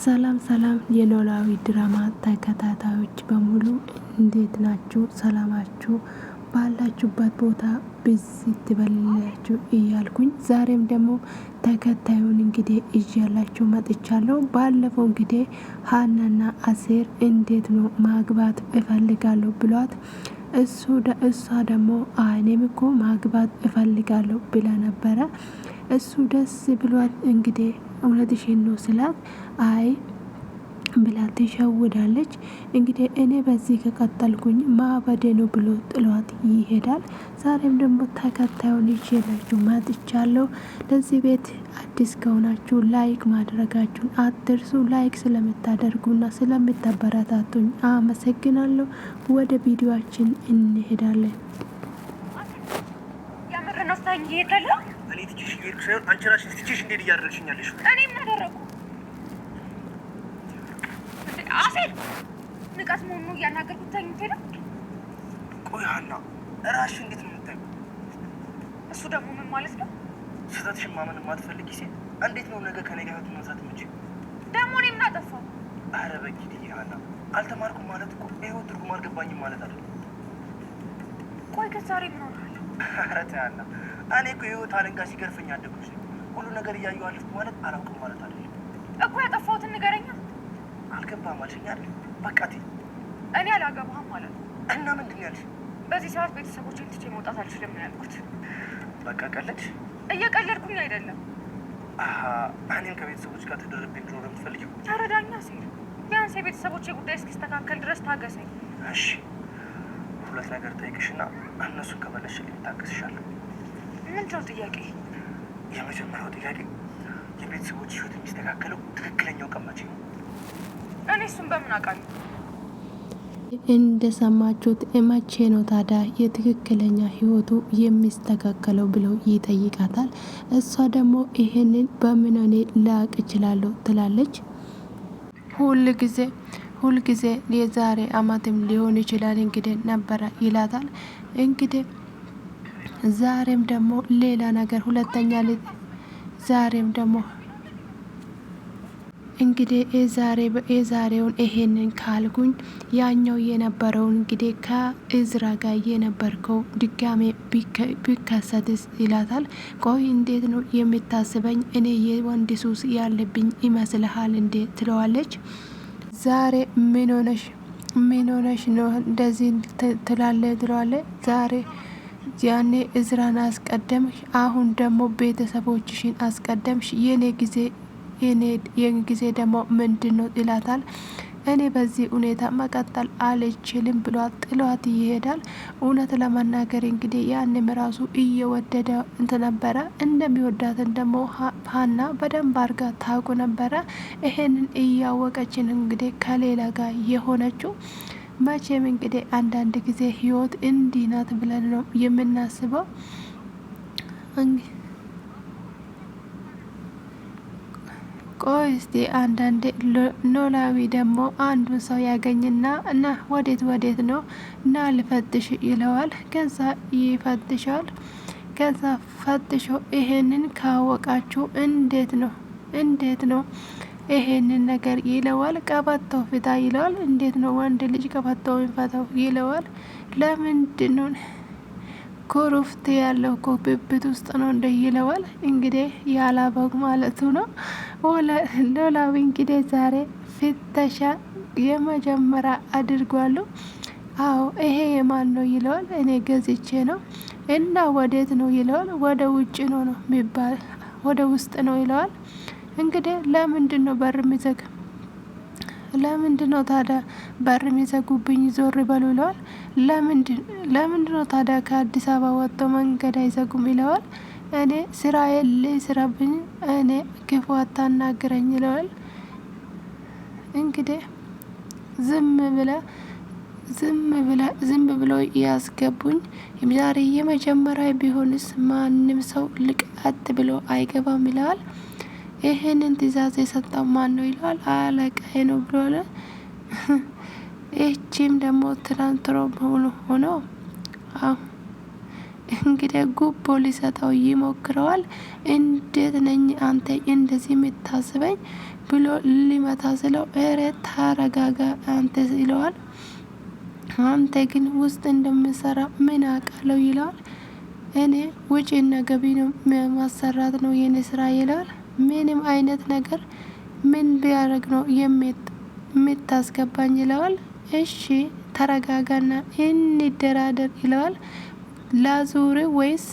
ሰላም ሰላም የኖላዊ ድራማ ተከታታዮች በሙሉ እንዴት ናችሁ? ሰላማችሁ ባላችሁበት ቦታ ብዝት ይበልላችሁ እያልኩኝ ዛሬም ደግሞ ተከታዩን እንግዲህ ይዤላችሁ መጥቻለሁ። ባለፈው እንግዲህ ሀናና አሴር እንዴት ነው ማግባት እፈልጋለሁ ብሏት እሷ ደግሞ እኔም እኮ ማግባት እፈልጋለሁ ብላ ነበረ። እሱ ደስ ብሏት እንግዲህ እውነትሽን ነው ስላት አይ ብላ ትሸውዳለች። እንግዲህ እኔ በዚህ ከቀጠልኩኝ ማበዴ ነው ብሎ ጥሏት ይሄዳል። ዛሬም ደግሞ ተከታዩን ይዤላችሁ መጥቻለሁ። ለዚህ ቤት አዲስ ከሆናችሁ ላይክ ማድረጋችሁን አትርሱ። ላይክ ስለምታደርጉና ስለምታበረታቱኝ አመሰግናለሁ። ወደ ቪዲዮአችን እንሄዳለን። እኔ ትችሽ እየሄድኩ ሳይሆን አንቺ እራስሽ ትችሽ እንዴት እያደረግሽኛለሽ? እኔ ምን አደረኩ? አሴር ንቀት መሆኑ እያናገርኩት ተኝቼ ነው። ቆይ ሀና እራስሽ እንዴት ነው የምታዩ? እሱ ደግሞ ምን ማለት ነው? ስህተትሽን ማመን የማትፈልጊ ሴት እንዴት ነው ነገ ከኔ ጋር ህይወት መስራት የምችል? ደግሞ እኔ ምን አጠፋሁ? አረ በጊዜ ሀና አልተማርኩም ማለት እኮ የህይወት ትርጉም አልገባኝም ማለት አይደለም። ቆይ ከዛሬ ምን ሆናለሁ? አረ ተይ ሀና እኔ እኮ የህይወት አለንጋ ሲገርፈኝ አደግኩሽ። ሁሉ ነገር እያየሁ አለፍኩ ማለት አላውቅም ማለት አይደለም እኮ። ያጠፋሁትን ንገረኛ። አልገባህም አልሽኝ አይደል? በቃ ተይ። እኔ አላገባህም ማለት ነው። እና ምንድን ነው ያልሽ? በዚህ ሰዓት ቤተሰቦቼን ትቼ መውጣት አልችልም ነው ያልኩት። በቃ ቀለድሽ? እየቀለድኩኝ አይደለም። እኔም ከቤተሰቦች ጋር ተደረቤ እንድኖር የምትፈልጊው? ተረዳኛ ሲል ቢያንስ የቤተሰቦቼ ጉዳይ እስኪስተካከል ድረስ ታገሰኝ። እሺ ሁለት ነገር ጠይቅሽና እነሱን ከመለስሽልኝ ታገስሻለሁ። ምንድነው ጥያቄ? የመጀመሪያው ጥያቄ የቤተሰቦች ህይወት የሚስተካከለው ትክክለኛው ቀን መቼ ነው? እኔ እሱን በምን አውቃለሁ? እንደሰማችሁት መቼ ነው ታዲያ የትክክለኛ ህይወቱ የሚስተካከለው ብለው ይጠይቃታል። እሷ ደግሞ ይሄንን በምን እኔ ላቅ እችላለሁ ትላለች። ሁልጊዜ የዛሬ አመትም ሊሆን ይችላል እንግዲህ ነበረ ይላታል። እንግዲህ ዛሬም ደግሞ ሌላ ነገር ሁለተኛ ዛሬም ደግሞ እንግዲህ የዛሬውን ይሄንን ካልኩኝ ያኛው የነበረውን እንግዲህ ከእዝራ ጋር የነበርከው ድጋሜ ቢከሰትስ ይላታል። ቆይ እንዴት ነው የምታስበኝ? እኔ የወንድ ሱስ ያለብኝ ይመስልሃል እንዴ ትለዋለች። ዛሬ ምን ሆነሽ ነው እንደዚህ ትለዋለች። ዛሬ ያኔ እዝራን አስቀደምሽ፣ አሁን ደግሞ ቤተሰቦችሽን አስቀደምሽ። የኔ ጊዜ ደግሞ ምንድን ነው ይላታል። እኔ በዚህ ሁኔታ መቀጠል አልችልም ብሏት ጥሏት ይሄዳል። እውነት ለመናገር እንግዲህ ያንም ራሱ እየወደደ ነበረ። እንደሚወዳትን ደግሞ ሀና በደንብ አርጋ ታውቁ ነበረ። ይሄንን እያወቀችን እንግዲህ ከሌላ ጋር የሆነችው መቼም እንግዲህ አንዳንድ ጊዜ ህይወት እንዲህ ናት ብለን ነው የምናስበው። ቆይ እስቲ አንዳንዴ ኖላዊ ደግሞ አንዱን ሰው ያገኝና እና ወዴት ነው እና ልፈትሽ ይለዋል። ከዛ ይፈትሻል። ከዛ ፈትሾ ይሄንን ካወቃችሁ እንዴት ነው ይሄንን ነገር ይለዋል። ቀበቶ ፍታ ይለዋል። እንዴት ነው ወንድ ልጅ ቀበቶ የሚፈታው ይለዋል። ለምንድን ነው ኮሩፍት ያለው ብብት ውስጥ ነው እንደ ይለዋል። እንግዲህ ያላበግ ማለቱ ነው። ኖላዊ እንግዲህ ዛሬ ፍተሻ የመጀመሪያ አድርጓለሁ። አዎ ይሄ የማን ነው ይለዋል። እኔ ገዝቼ ነው። እና ወዴት ነው ይለዋል። ወደ ውጭ ነው የሚባል ወደ ውስጥ ነው ይለዋል። እንግዲህ ለምንድን ነው በር የሚዘግ? ለምንድን ነው ታዲያ በር የሚዘጉብኝ? ዞር በሉ ይለዋል። ለምንድን ነው ታዲያ ከአዲስ አበባ ወጥቶ መንገድ አይዘጉም ይለዋል። እኔ ስራዬን ልስራብኝ፣ እኔ ክፉ አታናግረኝ ይለዋል። እንግዲህ ዝም ብሎ ያስገቡኝ። ዛሬ የመጀመሪያ ቢሆንስ ማንም ሰው ልቀጥ ብሎ አይገባም ይለዋል። ይሄንን ትእዛዝ የሰጠው ማን ነው ይለዋል። አለቃዬ ነው ብሏል። ይህቺም ደግሞ ትናንትሮ ሆኖ እንግዲህ ጉቦ ሊሰጠው ይሞክረዋል። እንዴት ነኝ አንተ እንደዚህ የምታስበኝ? ብሎ ሊመታ ስለው ኧረ ተረጋጋ አንተ ይለዋል። አንተ ግን ውስጥ እንደምሰራ ምን አውቃለሁ ይለዋል። እኔ ውጪና ገቢ ነው ማሰራት ነው የኔ ስራ ይለዋል። ምንም አይነት ነገር ምን ቢያደርግ ነው የምታስገባኝ ይለዋል። እሺ ተረጋጋና እንደራደር ይለዋል። ላዙር ወይስ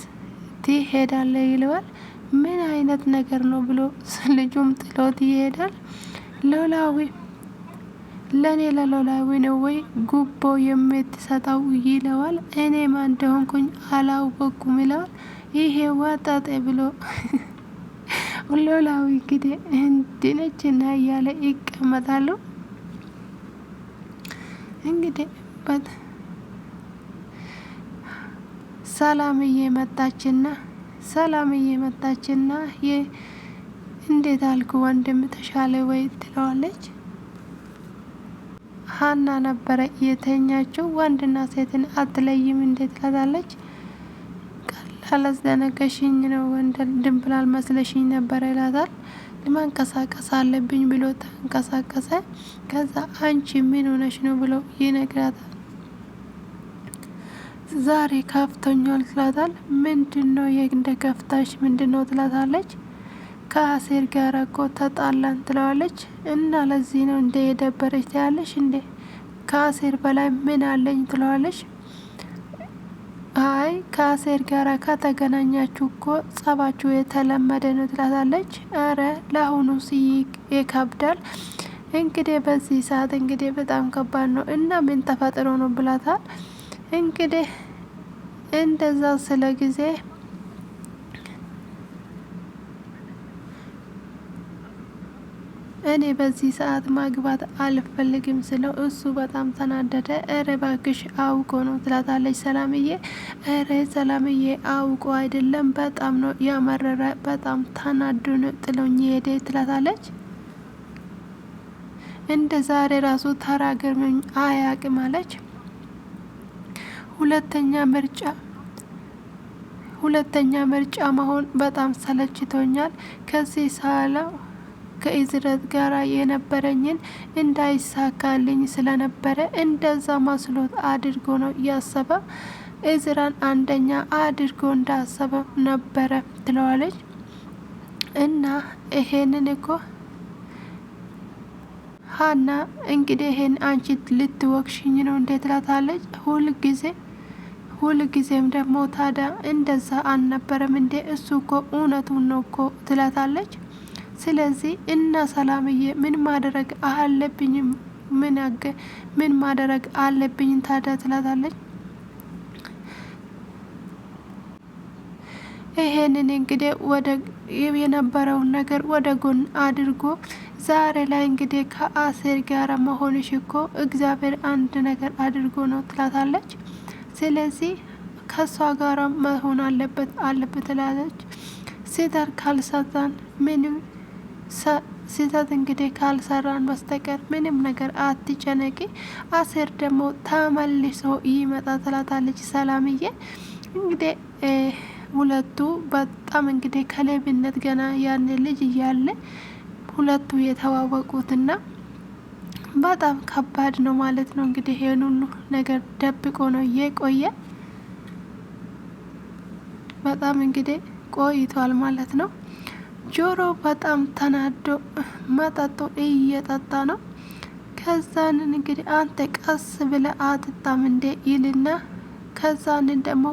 ትሄዳለህ ይለዋል። ምን አይነት ነገር ነው ብሎ ልጁም ጥሎት ይሄዳል። ኖላዊ ለኔ ለኖላዊ ነው ወይ ጉቦ የምትሰጠው ይለዋል። እኔ ማን እንደሆንኩኝ አላወኩም ይለዋል። ይሄ ዋጣጤ ብሎ ኖላዊ እንግዲህ እንድነችና እያለ ይቀመጣሉ። እንግዲህ ሰላምዬ መጣችና እንዴት አልኩ ወንድም ተሻለ ወይ ትለዋለች። ሀና ነበረ የተኛችው። ወንድና ሴትን አትለይም እንዴት ትላታለች። ቀላል አስደነገሽኝ ነው ወንድ ድንብላል መስለሽኝ ነበረ ይላታል። መንቀሳቀስ አለብኝ ብሎ ተንቀሳቀሰ። ከዛ አንቺ ምን ሆነሽ ነው ብሎ ይነግራታል። ዛሬ ከፍቶኛል ትላታል። ምንድነው እንደ ከፍታሽ ምንድነው ትላታለች። ከአሴር ጋር እኮ ተጣላን ትለዋለች። እና ለዚህ ነው እንደ የደበረች ትያለሽ እንዴ? ከአሴር በላይ ምን አለኝ ትለዋለች። አይ ከአሴር ጋር ከተገናኛችሁ እኮ ጸባችሁ የተለመደ ነው ትላታለች። አረ ለአሁኑ ይከብዳል እንግዲህ በዚህ ሰዓት እንግዲህ በጣም ከባድ ነው እና ምን ተፈጥሮ ነው ብላታል። እንግዲህ እንደዛ ስለ ጊዜ እኔ በዚህ ሰዓት ማግባት አልፈልግም ስለው እሱ በጣም ተናደደ። እረ እባክሽ አውቆ ነው ትላታለች ሰላምዬ። እረ ሰላምዬ አውቆ አይደለም በጣም ነው ያመረረ፣ በጣም ተናዶ ነው ጥሎኝ ሄደ ትላታለች። እንደ ዛሬ ራሱ ተራገርመኝ አያቅም አለች። ሁለተኛ ምርጫ መሆን በጣም ሰለችቶኛል። ከዚህ ሳላ ከኢዝረት ጋር የነበረኝን እንዳይሳካልኝ ስለነበረ እንደዛ መስሎት አድርጎ ነው ያሰበ። ኢዝራን አንደኛ አድርጎ እንዳሰበ ነበረ ትለዋለች። እና ይሄንን እኮ ሀና እንግዲህ ይሄን አንቺ ልትወቅሽኝ ነው እንዴት ትላታለች። ሁልጊዜም ደግሞ ታዲያ እንደዛ አልነበረም እንዴ? እሱ እኮ እውነቱን ነው እኮ ትላታለች። ስለዚህ እና ሰላምዬ ምን ማድረግ አለብኝ? ምን ማድረግ አለብኝ ታዲያ ትላታለች። ይሄንን እንግዲህ ወደ የነበረውን ነገር ወደ ጎን አድርጎ ዛሬ ላይ እንግዲህ ከአሴር ጋር መሆንሽ እኮ እግዚአብሔር አንድ ነገር አድርጎ ነው ትላታለች። ስለዚህ ከሷ ጋር መሆን አለበት ትላለች። ሲተር ካልሰራን ምንም ስህተት እንግዲህ ካልሰራን በስተቀር ምንም ነገር አትጨነቂ፣ አሴር ደግሞ ተመልሶ ይመጣ ትላታለች ሰላምዬ። እንግዲህ ሁለቱ በጣም እንግዲህ ከሌብነት ገና ያን ልጅ እያለ ሁለቱ የተዋወቁትና በጣም ከባድ ነው ማለት ነው። እንግዲህ ይሄን ሁሉ ነገር ደብቆ ነው የቆየ። በጣም እንግዲህ ቆይቷል ማለት ነው። ጆሮ በጣም ተናዶ መጠጡ እየጠጣ ነው። ከዛንን እንግዲህ አንተ ቀስ ብለ አትጣም እንዴ ይልና ከዛንን ደግሞ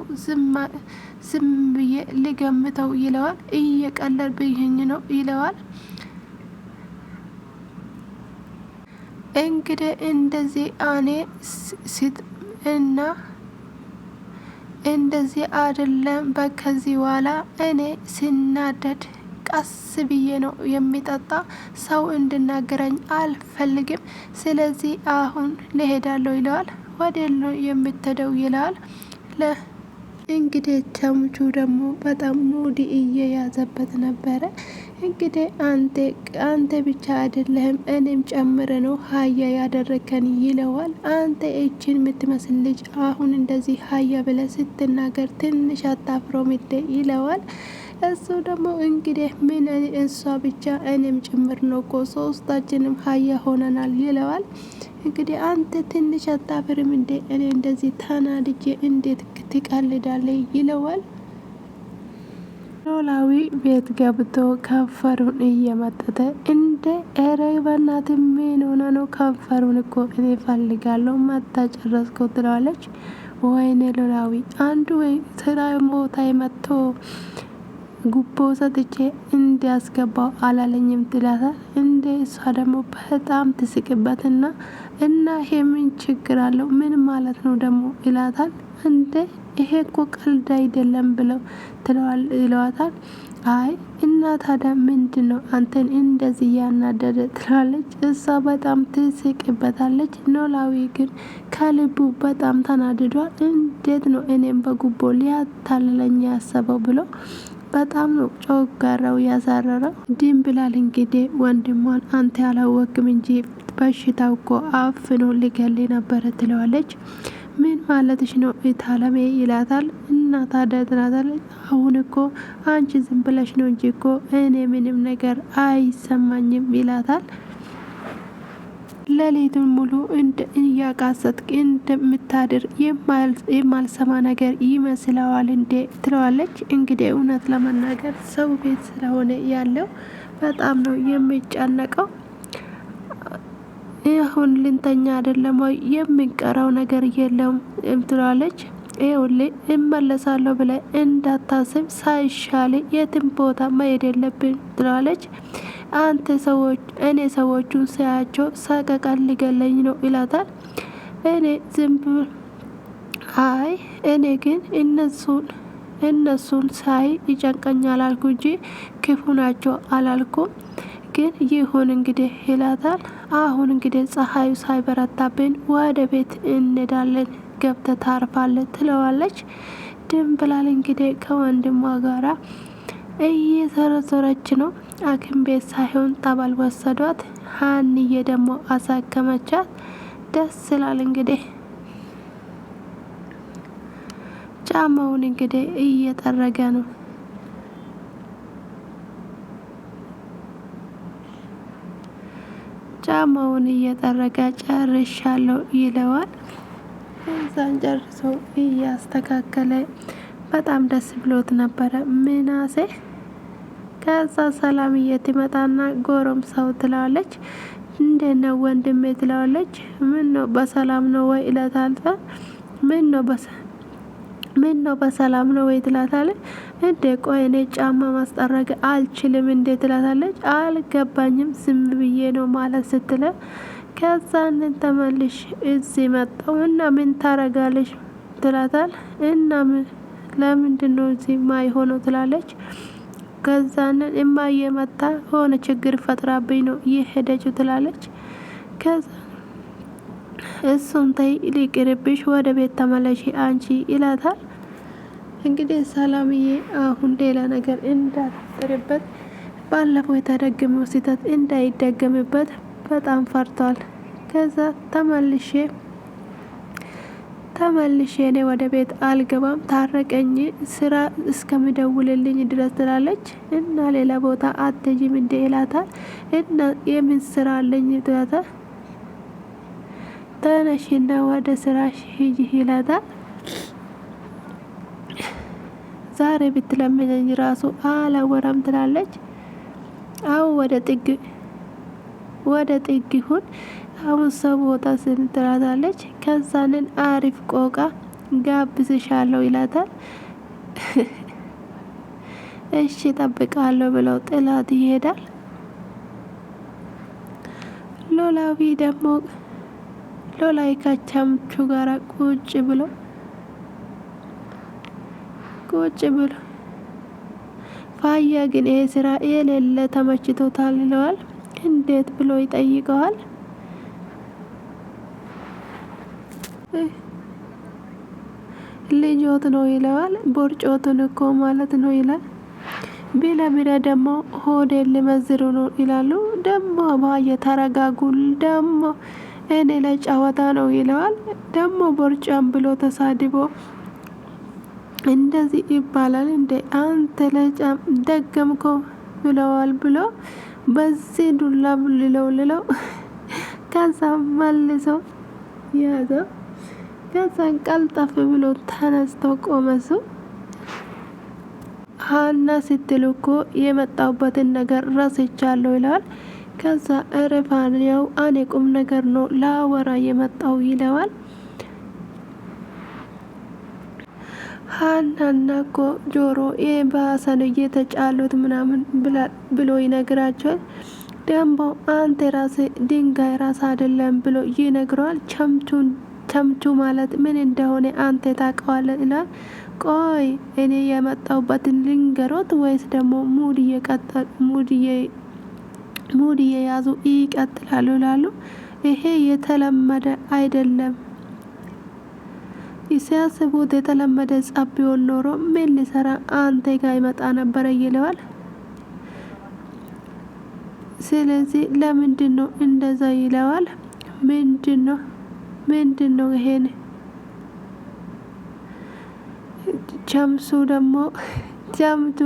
ዝም ብዬ ሊገምተው ይለዋል። እየቀለድብኝ ነው ይለዋል። እንግዲህ እንደዚህ እኔ እና እንደዚህ አይደለም በከዚህ በኋላ እኔ ሲናደድ ቀስ ብዬ ነው የሚጠጣ፣ ሰው እንድናገረኝ አልፈልግም። ስለዚህ አሁን ልሄዳለሁ ይለዋል። ወዴት ነው የምትሄደው ይለዋል። እንግዲህ ተምቹ ደግሞ በጣም ሙድ እየያዘበት ነበረ። እንግዲህ አንተ ብቻ አይደለህም እኔም ጨምረ ነው ሀያ ያደረከን ይለዋል። አንተ እችን የምትመስል ልጅ አሁን እንደዚህ ሀያ ብለ ስትናገር ትንሽ አታፍሮም እንዴ ይለዋል። እሱ ደግሞ እንግዲህ ምን እሷ ብቻ እኔም ጭምር ነው እኮ ሶስታችንም ሀያ ሆነናል ይለዋል። እንግዲህ አንተ ትንሽ አታፍርም እንዴ? እኔ እንደዚህ ተናድጄ እንዴት ትቀልዳለህ? ይለዋል። ኖላዊ ቤት ገብቶ ከንፈሩን እየመጠተ እንደ ኧረ በእናትህ ምን ሆነ ነው? ከንፈሩን እኮ እኔ ፈልጋለሁ መታ ጨረስከው ትለዋለች። ወይኔ ኖላዊ አንዱ ስራ ቦታ መጥቶ ጉቦ ሰጥቼ እንዲያስገባው አላለኝም ትላታል። እንደ እሷ ደግሞ በጣም ትስቅበትና እና ይሄ ምን ችግር አለው? ምን ማለት ነው ደግሞ ይላታል። እንደ ይሄ እኮ ቀልድ አይደለም ብለው ይለዋታል። አይ እና ታዲያ ምንድን ነው አንተን እንደዚህ ያናደደ? ትላለች። እሷ በጣም ትስቅበታለች። ኖላዊ ግን ከልቡ በጣም ተናድዷል። እንዴት ነው እኔም በጉቦ ሊያታልለኝ ያሰበው ብሎ በጣም ነው ጮጋራው ያሳረረው። ድንብላል እንግዲህ ወንድሟን አንተ ያላወቅም እንጂ በሽታው እኮ አፍኖ ሊገል ነበረ ትለዋለች። ምን ማለትሽ ነው ኢታለሜ? ይላታል። እና ታዲያ ትላታለች። አሁን እኮ አንቺ ዝም ብለሽ ነው እንጂ እኮ እኔ ምንም ነገር አይሰማኝም ይላታል። ሌሊቱን ሙሉ እያቃሰትክ እንደምታድር የማልሰማ ነገር ይመስለዋል እንዴ? ትለዋለች። እንግዲህ እውነት ለመናገር ሰው ቤት ስለሆነ ያለው በጣም ነው የሚጨነቀው። አሁን ልንተኛ አይደለም ወይ? የሚቀረው ነገር የለም ትላለች። ይኸውልህ እመለሳለሁ ብለህ እንዳታስብ፣ ሳይሻል የትም ቦታ መሄድ የለብን ትላለች። አንተ እኔ ሰዎቹን ሳያቸው ሰቀቀን ሊገለኝ ነው ይላታል። እኔ አይ እኔ ግን እነሱን ሳይ ይጨንቀኛል አልኩ እንጂ ክፉ ናቸው አላልኩም። ግን ይሁን እንግዲህ ይላታል። አሁን እንግዲህ ፀሐዩ ሳይበረታብን ወደ ቤት እንሄዳለን፣ ገብተህ ታርፋለህ ትለዋለች። ድንብላል እንግዲህ ከወንድሟ ጋራ እየዘረዘረች ነው። ሐኪም ቤት ሳይሆን ጠበል ወሰዷት። ሀንዬ ደግሞ አሳከመቻት። ደስ ይላል። እንግዲህ ጫማውን እንግዲህ እየጠረገ ነው። ጫማውን እየጠረገ ጨርሻለሁ ይለዋል። እዛን ጨርሶ እያስተካከለ በጣም ደስ ብሎት ነበረ ምናሴ። ከዛ ሰላምዬ ትመጣና ጎረምሳው ትላለች። እንዴት ነው ወንድሜ ትለዋለች። ምን ነው በሰላም ነው ወይ ይላታል። ምን ነው በሰላም ነው ወይ ትላታለች። እንዴ ቆይ እኔ ጫማ ማስጠረግ አልችልም እንዴ ትላታለች። አልገባኝም ዝም ብዬ ነው ማለት ስትለ ከዛ ተመልሽ እዚህ መጣው እና ምን ታረጋለሽ ትላታል። እና ለምንድን ነው እዚህ ማይሆነው ትላለች። ከዛን እማዬ መጣ ሆነ ችግር ፈጥራብኝ ነው የሄደችው ትላለች። ከዛ እሱን ተይ ሊቅርብሽ ወደ ቤት ተመለሺ አንቺ ይላታል። እንግዲህ ሰላምዬ አሁን ሌላ ነገር እንዳትጥርበት ባለፈው የተደገመው ስህተት እንዳይደገምበት በጣም ፈርቷል። ከዛ ተመልሼ እኔ ወደ ቤት አልገባም ታረቀኝ ስራ እስከምደውልልኝ ድረስ ትላለች። እና ሌላ ቦታ አትሄጂም እንዴ ይላታል። እና የምን ስራ አለኝ ትላታል። ተነሽና ወደ ስራሽ ሂጂ ይላታል። ዛሬ ብትለምነኝ ራሱ አላወራም ትላለች። አው ወደ ጥግ ይሁን አሁን ሰው ቦታ ስን ትላታለች። ከዛንን አሪፍ ቆቃ ጋብዝሻለሁ ይላታል። እሺ ጠብቃለሁ ብለው ጥላት ይሄዳል። ኖላዊ ከቻምቹ ጋር ቁጭ ብሎ ፋያ ግን ይሄ ስራ የሌለ ተመችቶታል ይለዋል። እንዴት ብሎ ይጠይቀዋል። ልጆት ነው ይለዋል። ቦርጮትን እኮ ማለት ነው ይላል። ቢለምደ ደግሞ ሆዴን ሊመዝሩ ነው ይላሉ። ደግሞ ባየ ተረጋጉል ደግሞ እኔ ለጨዋታ ነው ይለዋል። ደግሞ ቦርጫም ብሎ ተሳድቦ እንደዚህ ይባላል እንዴ አንተ ለጫም ደገምኮ ብለዋል ብሎ በዚህ ዱላ ልለው ከዛ መልሶ ያዘው። ከዛ ቀልጠፍ ብሎ ተነስቶ ቆመሱ። ሀና ስትል እኮ የመጣሁበትን ነገር ረስቻለሁ ይለዋል። ከዛ እረፋን ያው እኔ ቁም ነገር ነው ላወራ የመጣው ይለዋል። ሀናና እኮ ጆሮ የባሰን እየተጫሉት ምናምን ብሎ ይነግራቸዋል። ደግሞ አንተ ራስ ድንጋይ ራስ አይደለም ብሎ ይነግረዋል። ቸምቹ ማለት ምን እንደሆነ አንተ ታውቀዋለህ ይላል። ቆይ እኔ የመጣሁበትን ልንገሮት ወይስ ደግሞ ሙድ የያዙ ይቀጥላሉ ይላሉ። ይሄ የተለመደ አይደለም። ሲያስቡት የተለመደ ጸብ ቢሆን ኖሮ ምን ሊሰራ አንተ ጋር ይመጣ ነበረ ይለዋል። ስለዚህ ለምንድን ነው እንደዛ ይለዋል። ምንድን ነው ይሄን? ቸምሱ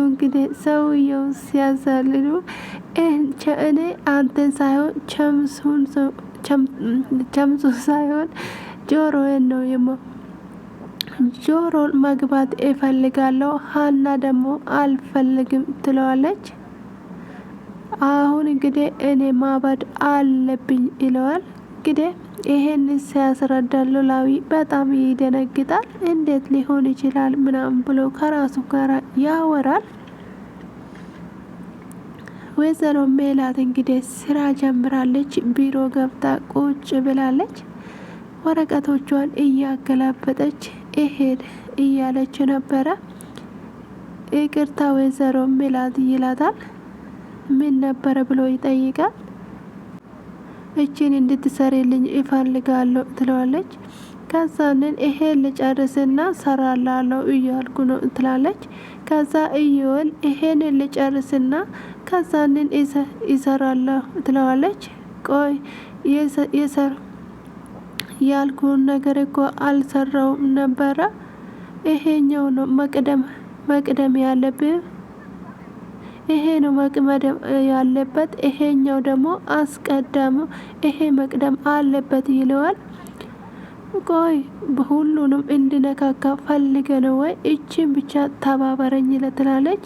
እንግዲህ ሰውየው ሲያዛልሉ እኔ አንተን ሳይሆን ቸምሱ ሳይሆን ጆሮዬን ነው ጆሮን መግባት እፈልጋለሁ። ሀና ደግሞ አልፈልግም ትለዋለች። አሁን እንግዲህ እኔ ማበድ አለብኝ ይለዋል። እንግዲህ ይሄን ሲያስረዳ ኖላዊ በጣም ይደነግጣል። እንዴት ሊሆን ይችላል ምናምን ብሎ ከራሱ ጋር ያወራል። ወይዘሮ ሜላት እንግዲህ ስራ ጀምራለች። ቢሮ ገብታ ቁጭ ብላለች። ወረቀቶቿን እያገላበጠች እሄድ እያለች ነበረ። ይቅርታ ወይዘሮ ሜላት ይላታል። ምን ነበረ ብሎ ይጠይቃል። እቺን እንድትሰሪልኝ ይፈልጋለሁ ትለዋለች። ከዛንን ይሄን ልጨርስና ሰራላለሁ እያልኩ ነው ትላለች። ከዛ እየወል ይሄን ልጨርስና ከዛንን ይሰራለሁ ትለዋለች። ቆይ ያልኩን ነገር እኮ አልሰራውም ነበረ። ይሄኛው ነው መቅደም ያለብህ። ይሄ ነው መቅደም ያለበት። ይሄኛው ደግሞ አስቀዳሙ። ይሄ መቅደም አለበት ይለዋል። ቆይ በሁሉንም እንድነካካ ፈልገ ነው ወይ? እቺን ብቻ ተባበረኝ ትላለች።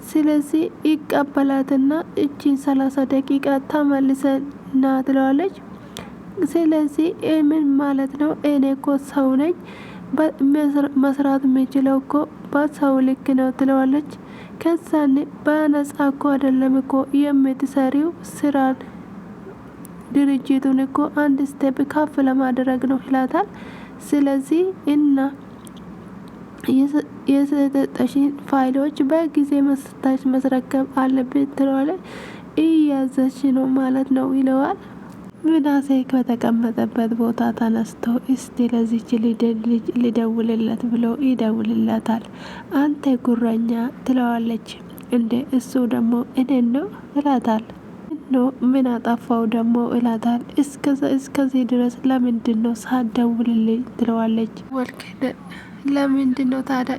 ስለዚህ ይቀበላትና እቺን 30 ደቂቃ ተመልሰና ትለዋለች። ስለዚህ ምን ማለት ነው? እኔ እኮ ሰው ነኝ፣ መስራት የምችለው እኮ በሰው ልክ ነው ትለዋለች። ከዛን በነጻ እኮ አይደለም እኮ የምትሰሪው ስራ ድርጅቱን እኮ አንድ ስቴፕ ከፍ ለማድረግ ነው ይላታል። ስለዚህ እና የሰጠሽን ፋይሎች በጊዜ መስረከብ አለብን ትለዋለች። እያዘች ነው ማለት ነው ይለዋል። ምናሴ ከተቀመጠበት ቦታ ተነስቶ እስቲ ለዚች ሊደውልለት ብሎ ይደውልለታል። አንተ ጉረኛ ትለዋለች። እንደ እሱ ደግሞ እኔን ነው ይላታል። ምን አጠፋው ደግሞ ይላታል። እስከዚህ ድረስ ለምንድን ነው ሳትደውልልኝ ትለዋለች። ለምንድን ነው ታዲያ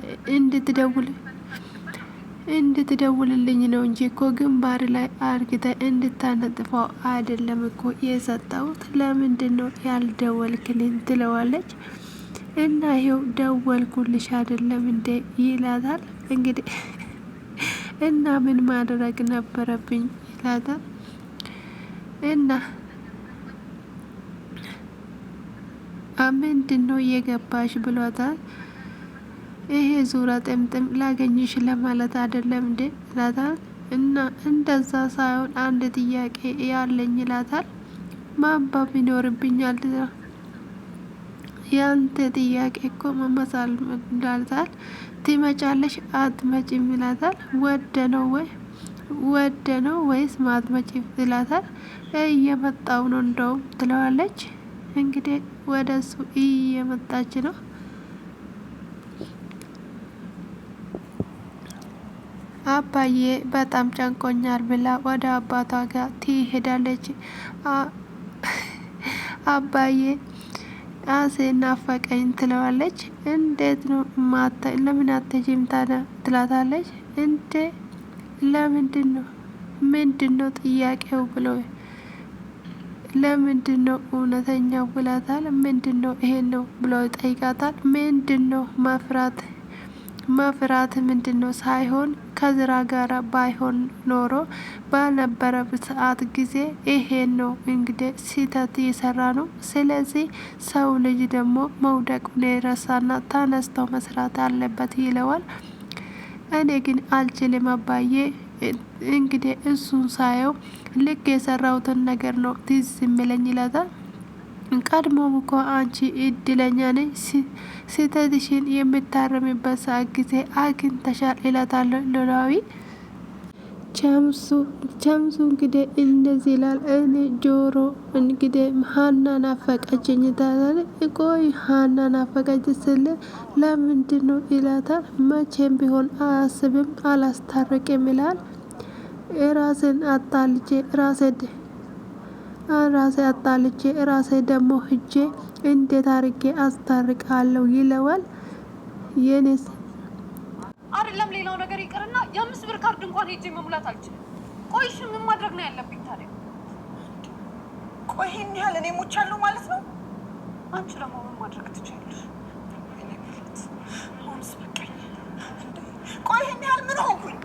እንድትደውልልኝ ነው እንጂ እኮ ግንባር ላይ አርግተ እንድታነጥፈው አይደለም እኮ የሰጠሁት። ለምንድን ነው ያልደወልክልኝ ትለዋለች። እና ይኸው ደወልኩልሽ አይደለም እንዴ ይላታል። እንግዲህ እና ምን ማድረግ ነበረብኝ ይላታል። እና ምንድን ነው የገባሽ ብሏታል። ይሄ ዙራ ጥምጥም ላገኝሽ ለማለት አይደለም እንዴ ይላታል። እና እንደዛ ሳይሆን አንድ ጥያቄ ያለኝ ይላታል። ማንበብ ይኖርብኛል። ያንተ ጥያቄ እኮ መመሳል እንዳልታል። ትመጫለሽ አትመጪም ይላታል። ወደ ነው ወይስ ማትመጪም ይላታል። እየመጣው ነው እንደውም ትለዋለች። እንግዲህ ወደ እሱ እየመጣች ነው። አባዬ በጣም ጨንቆኛል ብላ ወደ አባቷ ጋር ትሄዳለች። አባዬ አሴ ናፈቀኝ ትለዋለች። እንዴት ነው ለምን አትሄጂም ታዲያ ትላታለች። እንዴ ለምንድን ነው ምንድነው ጥያቄው ብሎ ለምንድነው እውነተኛው ብላታል። ምንድነው ይሄን ነው ብሎ ይጠይቃታል። ምንድነው መፍራት ምንድነው ሳይሆን ከዝራ ጋር ባይሆን ኖሮ ባልነበረ ሰዓት ጊዜ ይሄን ነው እንግዲህ ስህተት እየሰራ ነው። ስለዚህ ሰው ልጅ ደግሞ መውደቁን የረሳና ተነስተው መስራት አለበት ይለዋል። እኔ ግን አልችልም አባዬ እንግዲህ እሱን ሳየው ልክ የሰራውትን ነገር ነው ትዝ የሚለኝ ይላታል። ቀድሞም እኮ አንቺ እድለኛ ነኝ ስህተትሽን የምታረምበት ሰዓት ጊዜ አግኝተሻል ይላታል ኖላዊ። ቸምሱ እንግዲህ እንደዚህ ይላል። እኔ ጆሮ እንግዲህ ሀና ናፈቀችኝ ታላለ። ቆይ ሀና ናፈቀች ስል ለምንድን ነው ይላታል። መቼም ቢሆን አያስብም አላስታርቅም ይላል። ራሴን አጣልቼ ራሴ ደግሞ ሂጄ እንዴት አርጌ አስታርቃለሁ ይለዋል። የኔስ አይደለም ሌላው ነገር ይቅርና የ5 ብር ካርድ እንኳን ሄጄ መሙላት አልችልም። ቆይ እሺ ምን ማድረግ ነው ያለብኝ ታዲያ? ቆይ ይሄን ያህል እኔ ሞቻለሁ ማለት ነው? አንቺ ደግሞ ምን ማድረግ ትችያለሽ? ቆይ ይሄን ያህል ምን ሆንኩኝ?